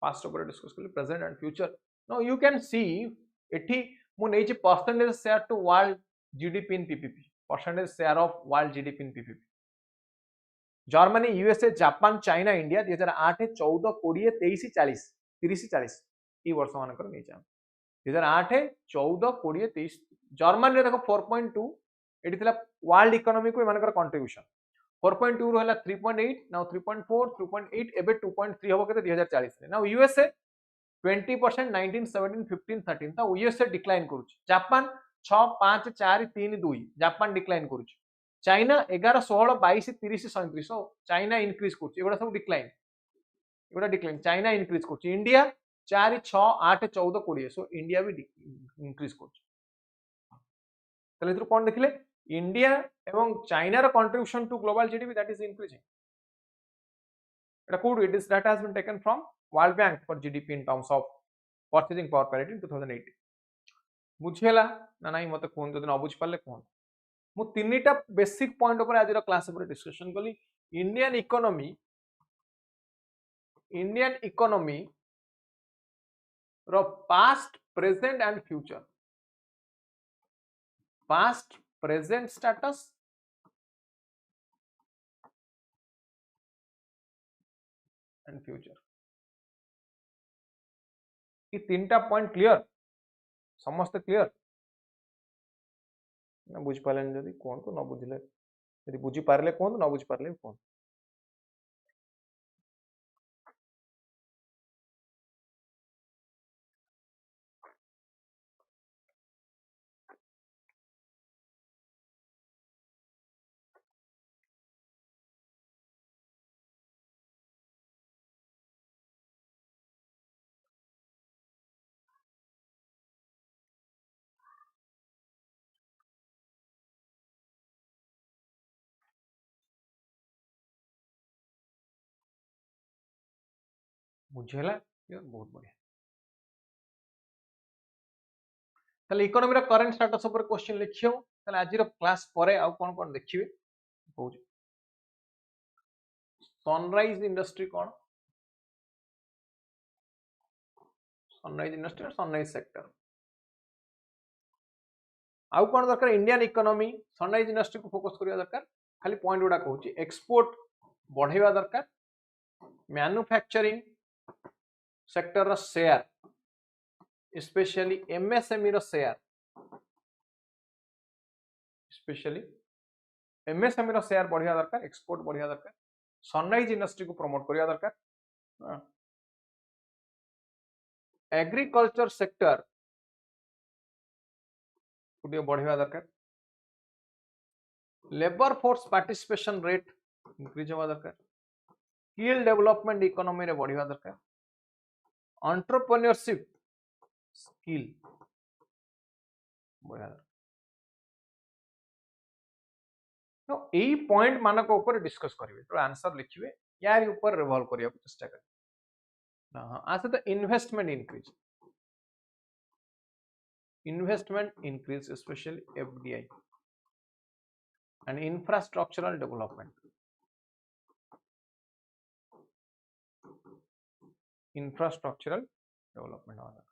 past over discuss kali present and future. Now you can see ethi mu nei percentage share to world GDP in PPP percentage share of world GDP in PPP Germany USA Japan China India 2008 14 20 23 40 30 40 ई वर्ष मानकर नहीं जाम 2008 14 20 23 Germany रे देखो 4.2 eighty थिला world economy को मानकर contribution 4.2 रहला 3.8 now 3.4 3.8 एबे 2.3 होबो केते 2040 रे नाउ यूएसए 20% 19 17 15 13 ता यूएसए डिक्लाइन करूछ जापान 6 5 4 3 2 जापान डिक्लाइन करूछ चाइना 11 16 22 30 37 सो चाइना इंक्रीज करछ एगुडा सब डिक्लाइन चाइना इंक्रीज करछ इंडिया 4 6 8 14 20 सो इंडिया भी इंक्रीज करछ तले इथु कोन देखिले इंडिया एवं चाइना रो contribution to global GDP that is increasing एटा code it is that has been taken from World Bank for GDP in terms of purchasing power parity in 2018 बुझेला ना नहीं मते कोन जदि न बुझ पाले कोन मु तीनटा बेसिक पॉइंट ऊपर आज रो क्लास ऊपर डिस्कशन कली इंडियन इकोनॉमी रो past present and future past present status and future ये तीनटा पॉइंट क्लियर समस्त क्लियर ना बुझ पाले जदि कोन तो न बुझले यदि बुझी पारले कोन न बुझी पारले कोन बुझेला क्लियर बहुत बढ़िया ताले इकोनॉमी रो करंट स्टेटस ऊपर क्वेश्चन लिखियो ताले आज रो क्लास परे आ कोन देखिबे कहू सनराइज इंडस्ट्री कौन सनराइज इंडस्ट्री और सनराइज सेक्टर आउ कौन दरकार इंडियन इकोनॉमी सनराइज इंडस्ट्री को फोकस करिया दरकार खाली पॉइंट गुडा कहूँ एक्सपोर्ट बढ़ेवा दरकार मैन्युफैक्चरिंग सेक्टर रो शेयर स्पेशली एमएसएमई रो शेयर स्पेशली एमएसएमई रो शेयर बढ़िया दरकार एक्सपोर्ट बढ़िया दरकार सनराइज इंडस्ट्री को प्रमोट करिया दरकार एग्रीकल्चर सेक्टर को बढ़िया दरकार labour force participation rate increase होगा दरकार स्किल डेवलपमेंट इकोनॉमी रे बढ़िया दरकार एंटरप्रेन्योरशिप स्किल बढ़िया तो यही पॉइंट मानक ऊपर डिस्कस करेंगे तो आंसर लिखिए यार ऊपर रिवॉल्व करिया चेष्टा करें हां आसे तो investment increase specially FDI and infrastructural development होगा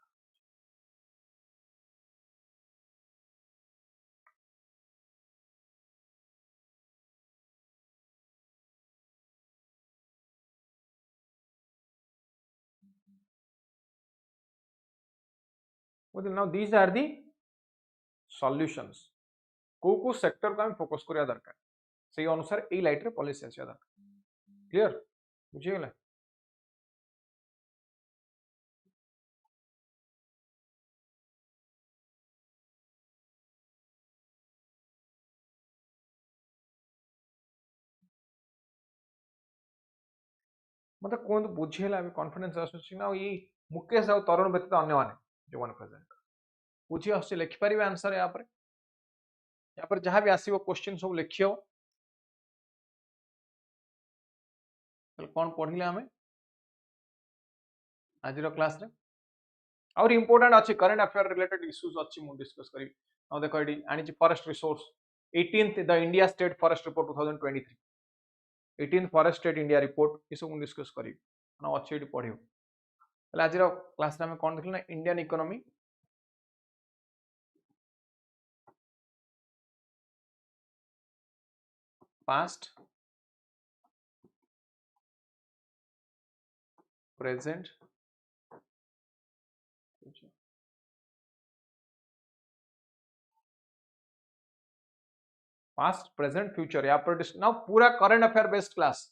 well, now these are the solutions को सेक्टर को हम फोकस करिया दरकार से अनुसार ए लाइट रे पॉलिसी आछिया दरकार क्लियर बुझी गेला मते कोन बुझेला अभी कॉन्फिडेंस आसुची ना ये मुकेश और तरुण व्यतीत अन्य माने जो वन प्रेजेंट बुझी आसे लिखि परिबे आंसर या पर जहां भी आसीबो क्वेश्चन सब लिखियो कौन पढ़िले हमें आज रो क्लास रे और इंपोर्टेंट अच्छी करंट अफेयर रिलेटेड इश्यूज अच्छी मु डिस्कस करी now देखो एडी आनी forest resource 18th the India state forest report 2023 18th forest state India report ये सब मु डिस्कस करी ना अच्छी एडी पढियो तले आज रो क्लास रे हम कोन देखले ना Indian economy past present past present future या पर नाउ पूरा current affair based class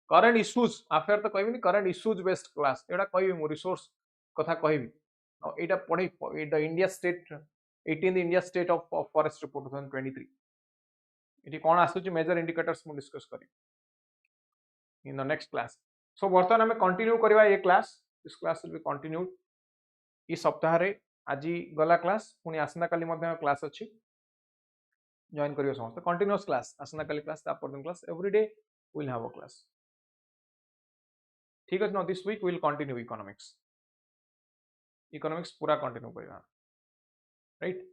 current issues affair तो कहबी करंट इश्यूज बेस्ड क्लास एडा कहबी मु रिसोर्स कथा कहबी एटा पढी the India state 18th India state of forest report 2023 इटी कोन आसुची मेजर इंडिकेटर्स मु डिस्कस करी in the next class so वर्तमान हमें कंटिन्यू करबा ये class this class will be continued ई सप्ताह रे आज गला क्लास पुनी आसना काली मध्ये क्लास अछि जॉइन करियो समस्त कंटिन्यूअस क्लास आसना काली क्लास ता परदिन class every day will have a class ठीक अछि no this week will continue economics पूरा कंटिन्यू करबा राइट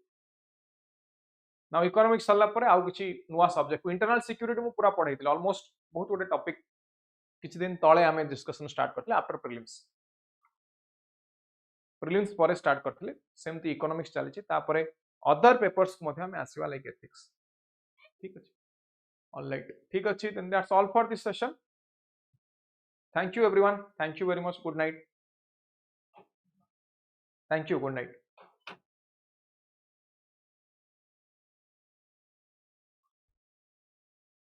नाउ इकोनॉमिक्स सरला परे आउ किछि नुवा सब्जेक्ट इंटरनल सिक्यूरिटी मु पूरा पढैतिल ऑलमोस्ट बहुत गोटे टॉपिक किछि दिन तळे आमे डिस्कशन स्टार्ट करथिले आफ्टर प्रिलिम्स पर स्टार्ट करथिले सेमती इकोनॉमिक्स चलीछि तापरे अदर पेपर्स को मध्ये हमें आसीबा लाइक एथिक्स ठीक अछि ऑलराइट ठीक अछि then that's all for this session thank you everyone thank you very much good night thank you good night